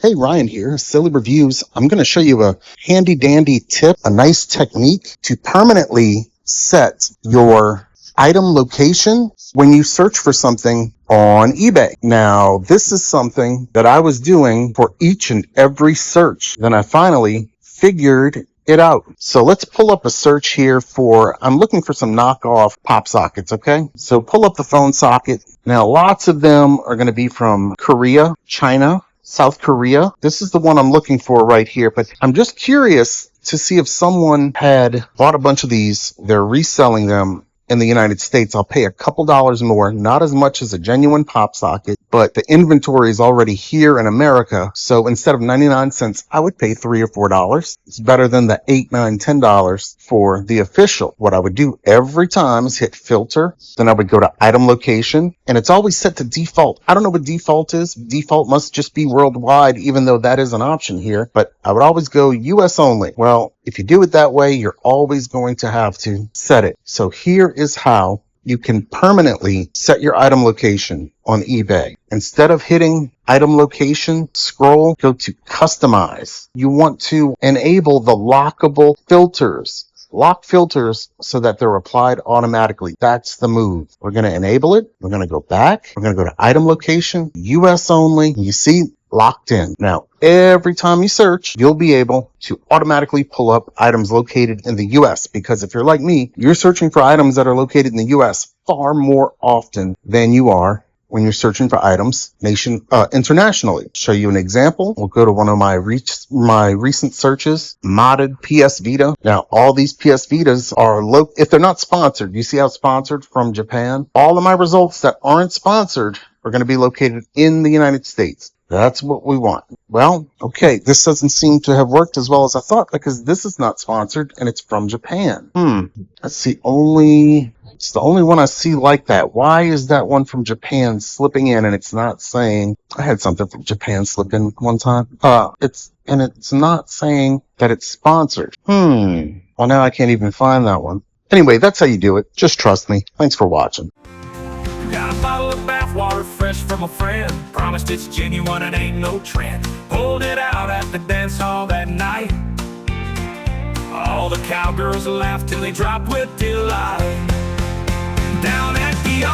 Hey, Ryan here, Silly Reviews. I'm going to show you a handy dandy tip, a nice technique to permanently set your item location when you search for something on eBay. Now, this is something that I was doing for each and every search. Then I finally figured it out. So let's pull up a search here I'm looking for some knockoff pop sockets, okay? So pull up the phone socket. Now, lots of them are going to be from Korea, China, South Korea. This is the one I'm looking for right here, but I'm just curious to see if someone had bought a bunch of these. They're reselling them in the United States. I'll pay a couple dollars more, not as much as a genuine pop socket, but the inventory is already here in America. So instead of 99 cents, I would pay $3 or $4. It's better than the $8, $9, $10 for the official. What I would do every time is hit filter. Then I would go to item location, and it's always set to default. I don't know what default is. Default must just be worldwide, even though that is an option here, but I would always go US only. Well, if you do it that way, you're always going to have to set it. So here is how you can permanently set your item location on eBay. Instead of hitting item location, scroll, go to customize. You want to enable the lockable filters. Lock filters so that they're applied automatically. That's the move. We're going to enable it. We're going to go back. We're going to go to item location, US only. You see, locked in. Now, every time you search, you'll be able to automatically pull up items located in the US, because if you're like me, you're searching for items that are located in the US far more often than you are when you're searching for items internationally. Show you an example. We'll go to one of my recent searches, modded PS Vita. Now, all these PS Vitas are if they're not sponsored, you see how sponsored from Japan? All of my results that aren't sponsored are going to be located in the United States. That's what we want. Well, okay, this doesn't seem to have worked as well as I thought, because this is not sponsored and it's from Japan. That's the only one I see like that. Why is that one from Japan slipping in and it's not saying? I had something from Japan slip in one time. It's not saying that it's sponsored. Well, now I can't even find that one. Anyway, that's how you do it. Just trust me. Thanks for watching. Got a bottle of bathwater fresh from a friend. Promised it's genuine and ain't no trend. Pulled it out at the dance hall that night. All the cowgirls laughed till they dropped with delight. Down at the